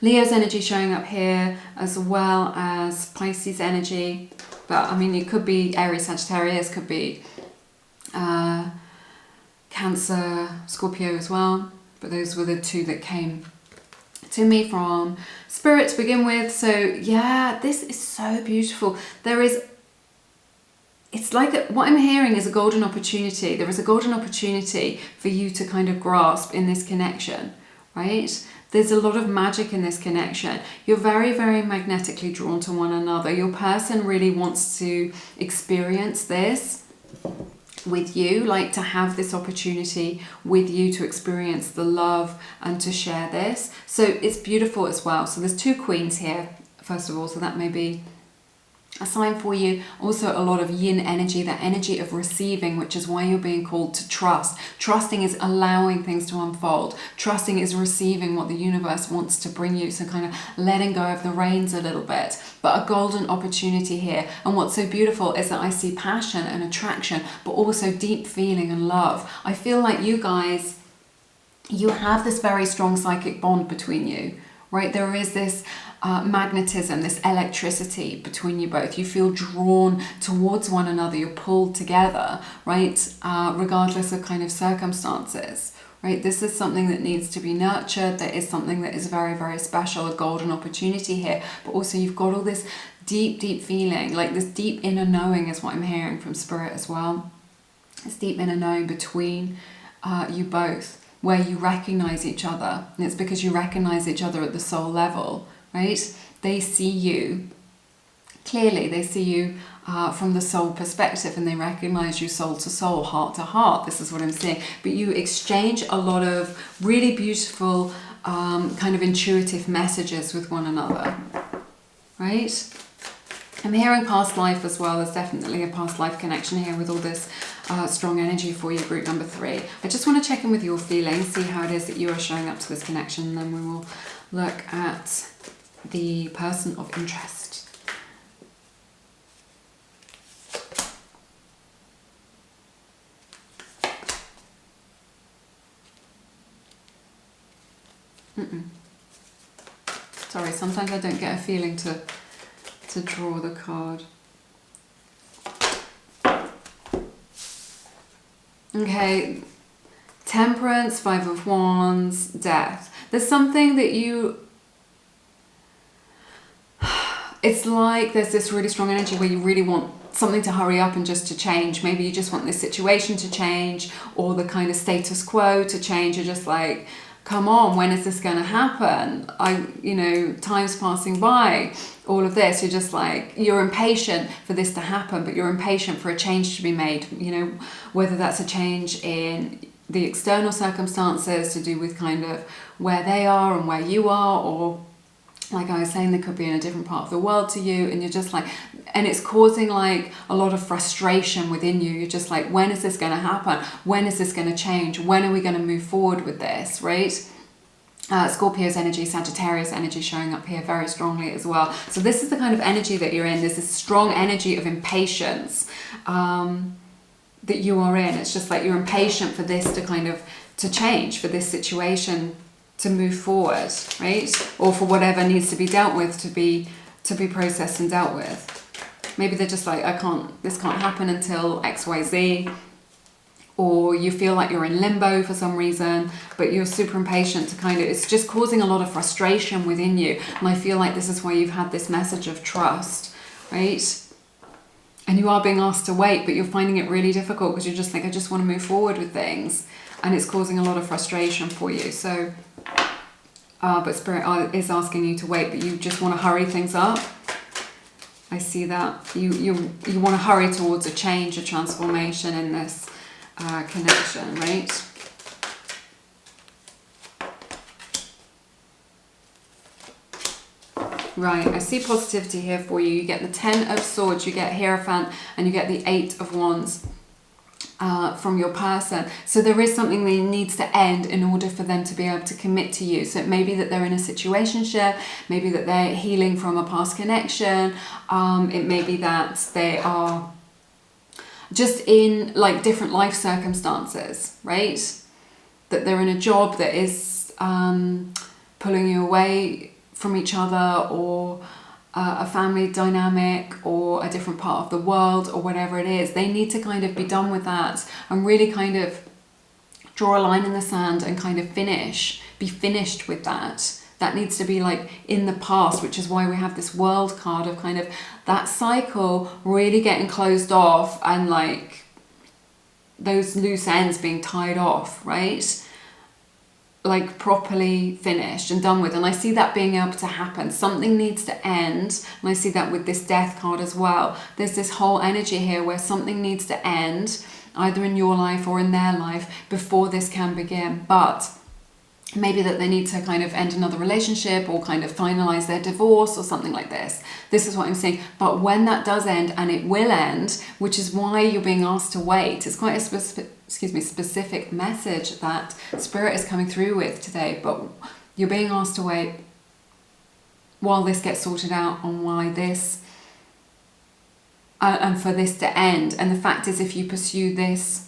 Leo's energy showing up here, as well as Pisces energy. But I mean, it could be Aries, Sagittarius, could be Cancer, Scorpio as well. But those were the two that came to me from Spirit to begin with. So yeah, this is so beautiful. It's like what I'm hearing is a golden opportunity. There is a golden opportunity for you to kind of grasp in this connection, right? There's a lot of magic in this connection. You're very, very magnetically drawn to one another. Your person really wants to experience this with you, like to have this opportunity with you to experience the love and to share this. So it's beautiful as well. So there's two queens here, first of all, so that may be a sign for you. Also a lot of yin energy, that energy of receiving, which is why you're being called to trust. Trusting is allowing things to unfold. Trusting is receiving what the universe wants to bring you. So kind of letting go of the reins a little bit, but a golden opportunity here. And what's so beautiful is that I see passion and attraction, but also deep feeling and love. I feel like you guys, you have this very strong psychic bond between you, right? There is this magnetism, this electricity between you both. You feel drawn towards one another. You're pulled together, right? Regardless of kind of circumstances, right? This is something that needs to be nurtured. There is something that is very, very special, a golden opportunity here. But also you've got all this deep, deep feeling, like this deep inner knowing is what I'm hearing from Spirit as well. This deep inner knowing between you both, where you recognize each other. And it's because you recognize each other at the soul level, right? They see you clearly. They see you from the soul perspective, and they recognize you soul to soul, heart to heart. This is what I'm seeing. But you exchange a lot of really beautiful kind of intuitive messages with one another, right? I'm hearing past life as well. There's definitely a past life connection here with all this strong energy for you, group number 3. I just want to check in with your feelings, see how it is that you are showing up to this connection, and then we will look at the person of interest. Sorry, sometimes I don't get a feeling to draw the card. Okay, Temperance, 5 of Wands, Death. There's something that it's like there's this really strong energy where you really want something to hurry up and just to change. Maybe you just want this situation to change, or the kind of status quo to change. You're just like, come on, when is this going to happen? Time's passing by, all of this. You're just like, you're impatient for this to happen, but you're impatient for a change to be made, whether that's a change in the external circumstances to do with kind of where they are and where you are, or like I was saying, they could be in a different part of the world to you, and you're just like, and it's causing like a lot of frustration within you. You're just like, when is this going to happen? When is this going to change? When are we going to move forward with this, right? Scorpio's energy, Sagittarius energy showing up here very strongly as well. So this is the kind of energy that you're in. There's this strong energy of impatience that you are in. It's just like you're impatient for this to change, for this situation to move forward, right? Or for whatever needs to be dealt with to be processed and dealt with. Maybe they're just like, this can't happen until XYZ, or you feel like you're in limbo for some reason, but you're super impatient to it's just causing a lot of frustration within you. And I feel like this is why you've had this message of trust, right? And you are being asked to wait, but you're finding it really difficult because you're just like, I just want to move forward with things. And it's causing a lot of frustration for you. So, but Spirit is asking you to wait, but you just want to hurry things up. I see that. You want to hurry towards a change, a transformation in this connection, right? Right, I see positivity here for you. You get the 10 of Swords, you get Hierophant, and you get the 8 of Wands from your person. So there is something that needs to end in order for them to be able to commit to you. So it may be that they're in a situationship, maybe that they're healing from a past connection. It may be that they are just in like different life circumstances, right? That they're in a job that is pulling you away from each other, or a family dynamic, or a different part of the world, or whatever it is. They need to kind of be done with that and really kind of draw a line in the sand and kind of be finished with that. That needs to be like in the past, which is why we have this World card of kind of that cycle really getting closed off, and like those loose ends being tied off, right? Like properly finished and done with. And I see that being able to happen. Something needs to end, and I see that with this Death card as well. There's this whole energy here where something needs to end, either in your life or in their life, before this can begin. But maybe that they need to kind of end another relationship, or kind of finalize their divorce, or something like this. This is what I'm saying. But when that does end, and it will end, which is why you're being asked to wait. It's quite a specific message that Spirit is coming through with today. But you're being asked to wait while this gets sorted out, on why this and for this to end. And the fact is, if you pursue this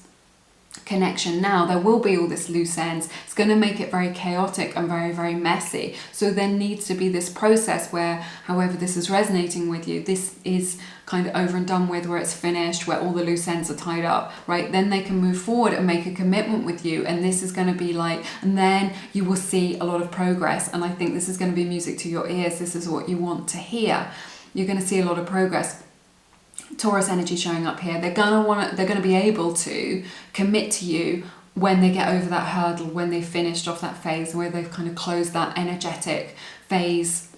connection now, there will be all this loose ends. It's going to make it very chaotic and very, very messy. So there needs to be this process where, however this is resonating with you, this is kind of over and done with, where it's finished, where all the loose ends are tied up, right? Then they can move forward and make a commitment with you, and this is going to be like, and then you will see a lot of progress. And I think this is going to be music to your ears. This is what you want to hear. You're going to see a lot of progress. Taurus energy showing up here. They're gonna be able to commit to you when they get over that hurdle, when they've finished off that phase, where they've kind of closed that energetic phase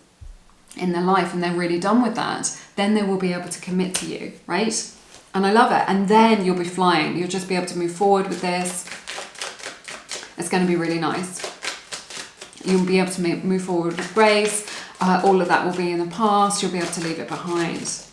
in their life, and they're really done with that. Then they will be able to commit to you, right? And I love it. And then you'll be flying. You'll just be able to move forward with this. It's going to be really nice. You'll be able to move forward with grace. All of that will be in the past. You'll be able to leave it behind.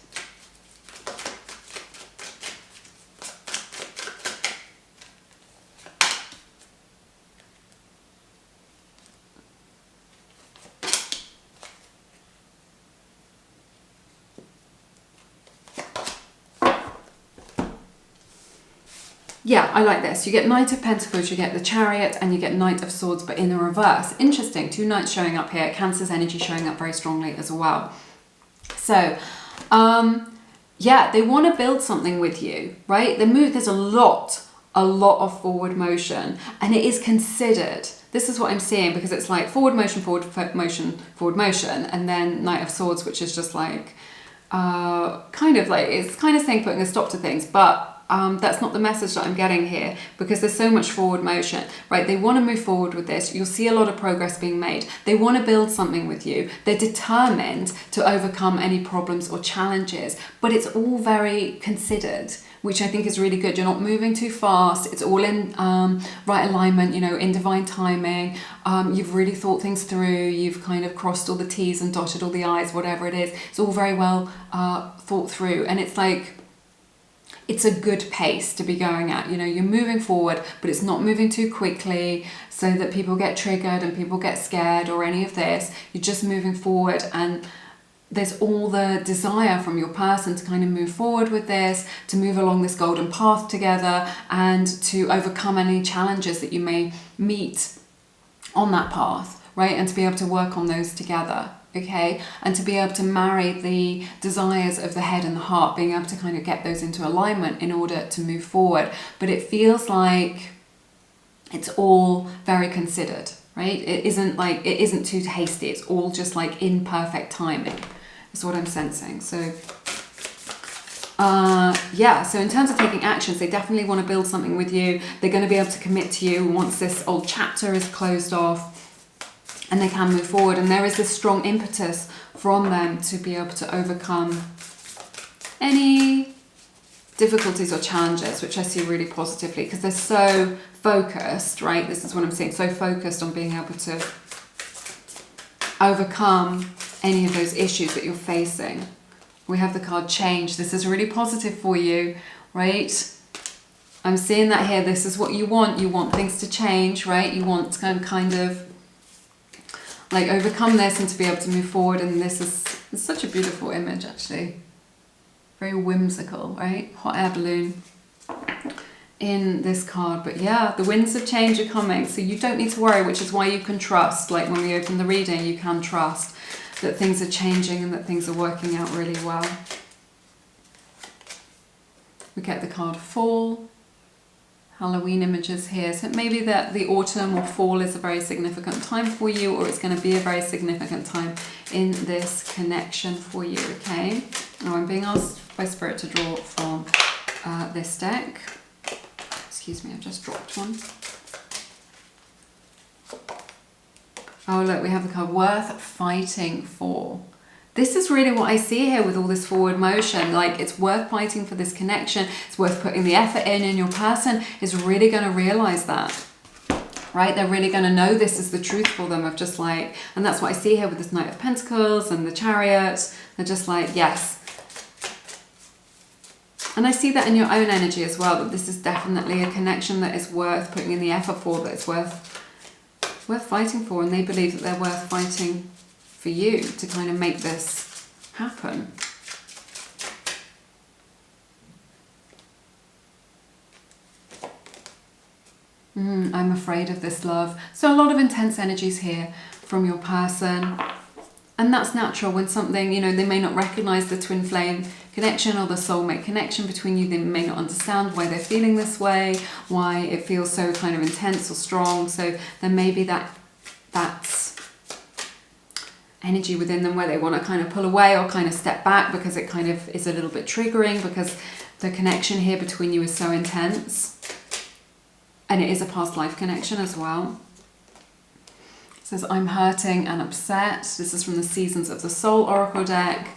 Yeah, I like this. You get Knight of Pentacles, you get the Chariot, and you get Knight of Swords, but in the reverse. Interesting. 2 Knights showing up here. Cancer's energy showing up very strongly as well. So, yeah, they want to build something with you, right? There's a lot of forward motion, and it is considered. This is what I'm seeing, because it's like forward motion, forward motion, and then Knight of Swords, which is just like, kind of like, it's kind of saying putting a stop to things, but that's not the message that I'm getting here, because there's so much forward motion, right? They want to move forward with this. You'll see a lot of progress being made. They want to build something with you. They're determined to overcome any problems or challenges, but it's all very considered, which I think is really good. You're not moving too fast. It's all in right alignment, you know, in divine timing. You've really thought things through. You've kind of crossed all the T's and dotted all the I's, whatever it is. It's all very well thought through. And it's like, it's a good pace to be going at. You know, you're moving forward, but it's not moving too quickly so that people get triggered and people get scared or any of this. You're just moving forward, and there's all the desire from your person to kind of move forward with this, to move along this golden path together, and to overcome any challenges that you may meet on that path, right? And to be able to work on those together, okay? And to be able to marry the desires of the head and the heart, being able to kind of get those into alignment in order to move forward. But it feels like it's all very considered, right? It isn't too hasty. It's all just like in perfect timing. That's what I'm sensing. So yeah, so in terms of taking actions, they definitely want to build something with you. They're going to be able to commit to you once this old chapter is closed off, and they can move forward. And there is this strong impetus from them to be able to overcome any difficulties or challenges, which I see really positively, because they're so focused, right? This is what I'm saying, so focused on being able to overcome any of those issues that you're facing. We have the card change. This is really positive for you, right? I'm seeing that here. This is what you want. You want things to change, right? You want to kind of like overcome this and to be able to move forward. And this is, it's such a beautiful image, actually. Very whimsical, right? Hot air balloon in this card. But yeah, the winds of change are coming, so you don't need to worry, which is why you can trust. Like when we open the reading, you can trust that things are changing and that things are working out really well. We get the card Fall, Halloween images here. So maybe that the autumn or fall is a very significant time for you, or it's going to be a very significant time in this connection for you, okay? Now I'm being asked by Spirit to draw from this deck. Excuse me, I've just dropped one. Oh look, we have the card Worth Fighting For. This is really what I see here with all this forward motion. Like, it's worth fighting for this connection. It's worth putting the effort in, and your person is really going to realize that, right? They're really going to know this is the truth for them, of just like, and that's what I see here with this Knight of Pentacles and the Chariot. They're just like, yes. And I see that in your own energy as well, that this is definitely a connection that is worth putting in the effort for, that it's worth fighting for, and they believe that they're worth fighting for you to kind of make this happen. I'm afraid of this, love. So a lot of intense energies here from your person. And that's natural when something, you know, they may not recognize the twin flame connection or the soulmate connection between you. They may not understand why they're feeling this way, why it feels so kind of intense or strong. So there may be that's energy within them where they want to kind of pull away or kind of step back, because it kind of is a little bit triggering, because the connection here between you is so intense. And it is a past life connection as well. It says, I'm hurting and upset. This is from the Seasons of the Soul Oracle deck.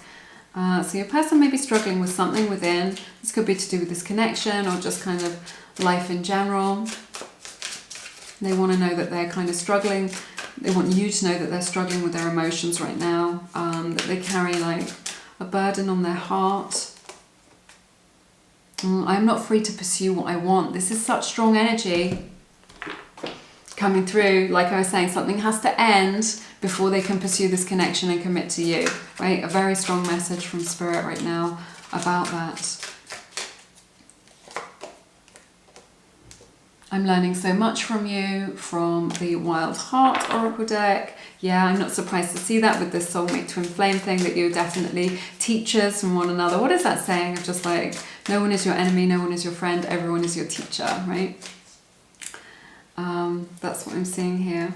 So your person may be struggling with something within. This could be to do with this connection or just kind of life in general. They want to know that they're kind of struggling. They want you to know that they're struggling with their emotions right now. That they carry like a burden on their heart. I'm not free to pursue what I want. This is such strong energy coming through. Like I was saying, something has to end before they can pursue this connection and commit to you, right? A very strong message from Spirit right now about that. I'm learning so much from you from the Wild Heart Oracle deck. Yeah, I'm not surprised to see that with this soulmate twin flame thing, that you're definitely teachers from one another. What is that saying? Of just like, no one is your enemy, no one is your friend, everyone is your teacher, right? That's what I'm seeing here.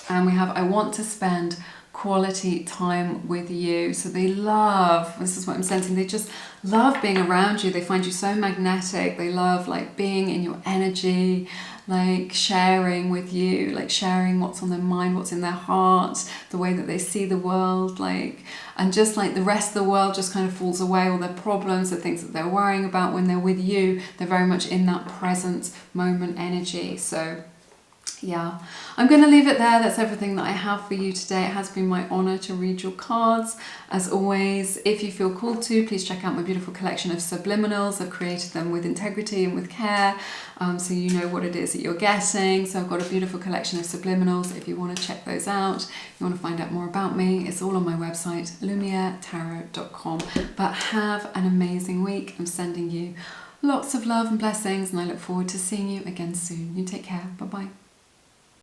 And we have, I want to spend quality time with you. So they love, this is what I'm sensing, they just love being around you. They find you so magnetic. They love like being in your energy, like sharing with you, like sharing what's on their mind, what's in their heart, the way that they see the world, like, and just like the rest of the world just kind of falls away, all their problems, the things that they're worrying about. When they're with you, they're very much in that present moment energy. So yeah, I'm going to leave it there. That's everything that I have for you today. It has been my honour to read your cards. As always, if you feel called to, please check out my beautiful collection of subliminals. I've created them with integrity and with care, so you know what it is that you're getting. So I've got a beautiful collection of subliminals if you want to check those out. If you want to find out more about me, it's all on my website, lumieretarot.com. But have an amazing week. I'm sending you lots of love and blessings, and I look forward to seeing you again soon. You take care. Bye-bye.